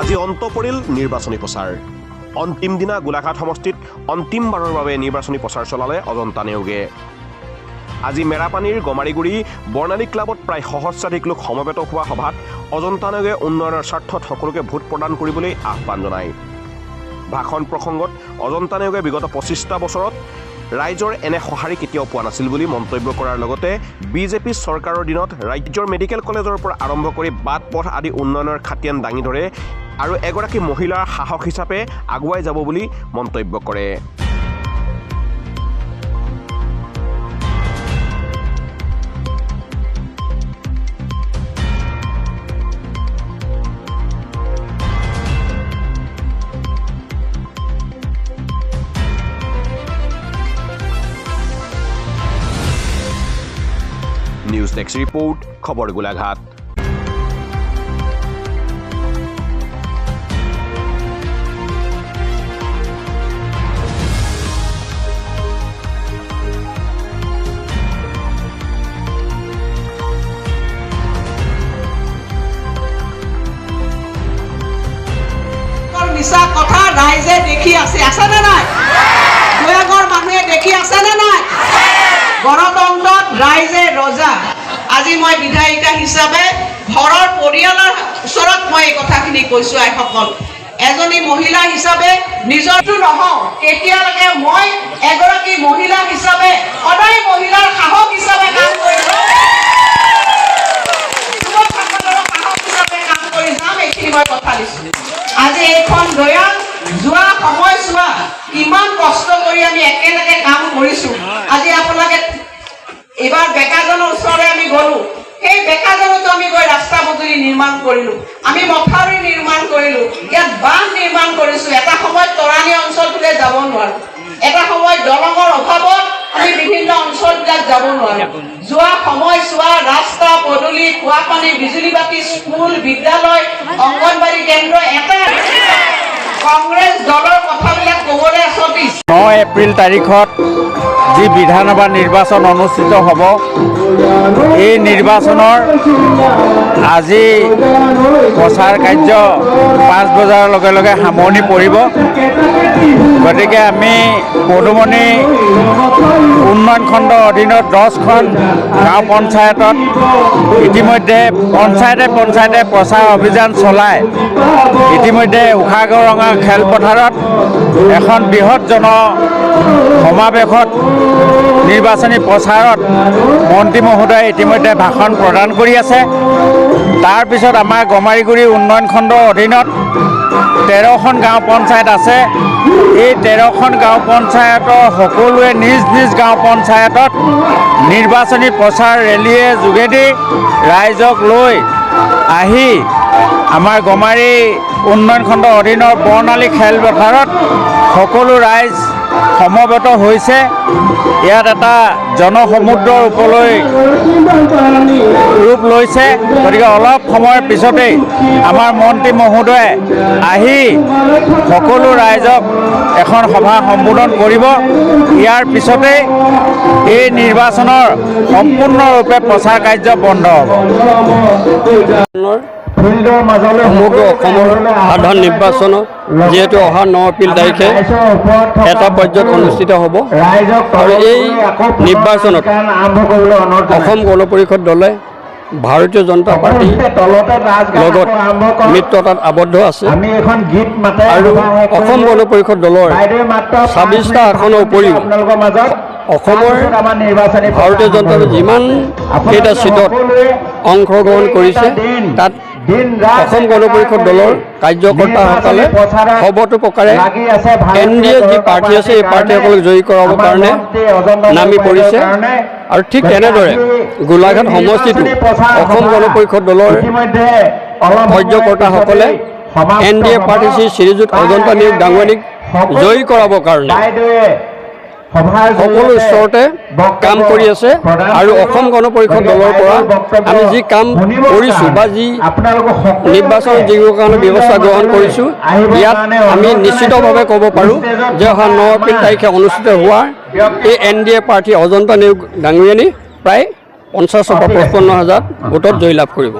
আজি অন্ত পৰিল নিৰ্বাচনী প্ৰচাৰ অন্তিম দিনা গোলাঘাট সমষ্টিত অন্তিমবাৰৰ বাবে নিৰ্বাচনী প্ৰচাৰ চলালে অজন্তা নেওগে আজি মেৰাপানীৰ গমাৰিগুৰি বৰ্ণালী ক্লাবত প্ৰায় সহস্ৰাধিক লোক সমবেত হোৱা সভাত অজন্তা নেওগে উন্নয়নৰ স্বাৰ্থত সকলোকে ভোট প্ৰদান কৰিবলৈ আহ্বান জনায় ভাষণ প্ৰসংগত অজন্তা নেওগে বিগত 25টা বছৰত ৰাইজৰ এনে সঁহাৰি কেতিয়াও পোৱা নাছিল বুলি মন্তব্য কৰাৰ লগতে বিজেপি চৰকাৰৰ দিনত ৰাজ্যৰ মেডিকেল কলেজৰ পৰা আৰম্ভ কৰি বাট পথ আদি উন্নয়নৰ খাতিয়ান দাঙি ধৰে আৰু এগৰাকী মহিলাৰ সাহস হিচাপে আগুৱাই যাব বুলি মন্তব্য কৰে নিউজ ডেস্ক ৰিপোৰ্ট খবৰ গোলাঘাট মিছা কথা ৰাইজে দেখি আছে না নাই গোয়াগৰ মানুহে দেখি আছে না নাই গণতন্ত্ৰত ৰাইজে ৰজা আজি মই বিধায়িকা হিচাপে ঘৰৰ পৰিয়ালৰ ওচৰত মই এই কথাখিনি কৈছো আইসকল এজনী মহিলা হিচাপে নিজৰটো নহওঁ কেতিয়ালৈকে মই এগৰাকী মহিলা হিচাপে সদায় মহিলাৰ সাহস হিচাপে কাম কৰিম এইখিনি মই কথা দিছো আজি এইখন দয়াল যোৱা সময়ছোৱা ইমান কষ্ট কৰি আমি একেলগে কাম কৰিছো আজি আপোনালোকে এবাৰ বেকাজনৰ ওচৰলৈ আমি গলো সেই বেকাজনতো আমি গৈ ৰাস্তা পদূলি নিৰ্মাণ কৰিলো আমি মথাউৰি নিৰ্মাণ কৰিলো ইয়াত বান্ধ নিৰ্মাণ কৰিছো এটা সময়ত তৰাণী অঞ্চলটোলৈ যাব নোৱাৰো এটা সময়ত দলঙৰ অভাৱত আমি বিভিন্ন অঞ্চলবিলাক যাব নোৱাৰো যোৱা সময়ছোৱা ৰাস্তা পদূলি খোৱা পানী বিজুলী বাতি স্কুল বিদ্যালয় অংগনবাড়ী কেন্দ্ৰ এটা কংগ্ৰেছ দলৰ কথাবিলাক ক'বলৈ আছতি 9 এপ্ৰিল তাৰিখত যি বিধানসভা নিৰ্বাচন অনুষ্ঠিত হ'ব এই নিৰ্বাচনৰ আজি প্ৰচাৰ কাৰ্য 5 বজাৰ লগে লগে সামৰণি পৰিব গতিকে আমি পদুমণি উন্নয়ন খণ্ড অধীনত 10খন গাঁও পঞ্চায়তত ইতিমধ্যে পঞ্চায়তে প্ৰচাৰ অভিযান চলাই ইতিমধ্যে উষাগৰঙা খেলপথাৰত এখন বৃহৎ জন সমাৱেশত নিৰ্বাচনী প্ৰচাৰত মন্ত্ৰী মহোদয়ে ইতিমধ্যে ভাষণ প্ৰদান কৰি আছে তাৰ পিছত আমাৰ গমাৰিগুৰি উন্নয়ন খণ্ড অধীনত 13খন গাঁও পঞ্চায়ত আছে এই 13খন গাঁও পঞ্চায়তৰ সকলোৱে নিজ নিজ গাঁও পঞ্চায়তত নিৰ্বাচনী প্ৰচাৰ ৰেলীয়ে যোগেদি ৰাইজক লৈ আহি আমাৰ গমাৰি উন্নয়ন খণ্ড অধীনৰ বৰ্ণালী খেলপথাৰত সকলো ৰাইজ সমবেত হৈছে ইয়াত এটা জনসমুদ্ৰৰ ৰূপলৈ ৰূপ লৈছে গতিকে অলপ সময়ৰ পিছতেই আমাৰ মন্ত্ৰী মহোদয়ে আহি সকলো ৰাইজক এখন সভা সম্বোধন কৰিব ইয়াৰ পিছতেই এই নিৰ্বাচনৰ সম্পূৰ্ণৰূপে প্ৰচাৰ কাৰ্য বন্ধ হ'ব সমগ্ৰ অসমৰ সাধাৰণ নিৰ্বাচন যিহেতু অহা 9 এপ্ৰিল তাৰিখে এটা পৰ্যায়ত অনুষ্ঠিত হ'ব আৰু এই নিৰ্বাচনত অসম গণ পৰিষদ দলে ভাৰতীয় জনতা পাৰ্টীৰ লগত মিত্ৰতাত আবদ্ধ আছে আৰু অসম গণ পৰিষদ দলৰ 26টা আসনৰ উপৰিও অসমৰ ভাৰতীয় জনতা পাৰ্টী যিমান কেইটা চিটত অংশগ্ৰহণ কৰিছে তাত অসম গণ পৰিষদ দলৰ কাৰ্যকৰ্তাসকলে সৰ্বতোপ্ৰকাৰে কেন্দ্ৰীয় যি পাৰ্টী আছে এই পাৰ্টীসকলক জয়ী কৰাবৰ কাৰণে নামি পৰিছে আৰু ঠিক তেনেদৰে গোলাঘাট সমষ্টিটো অসম গণ পৰিষদ দলৰ কাৰ্যকৰ্তাসকলে NDA পাৰ্টী শ্ৰীযুত অজন্তা নেওগ ডাঙৰীক জয়ী কৰাবৰ কাৰণে সকলো স্তৰতে কাম কৰি আছে আৰু অসম গণ পৰিষদ দলৰ পৰা আমি যি কাম কৰিছোঁ বা যি নিৰ্বাচন যিবোৰ কাৰণে ব্যৱস্থা গ্ৰহণ কৰিছোঁ ইয়াত আমি নিশ্চিতভাৱে ক'ব পাৰোঁ যে অহা 9 এপ্ৰিল তাৰিখে অনুষ্ঠিত হোৱা এই NDA পাৰ্টী অজন্তা নেওগ ডাঙৰীয়ানী প্ৰায় 50,000 বা 55,000 ভোটত জয়লাভ কৰিব।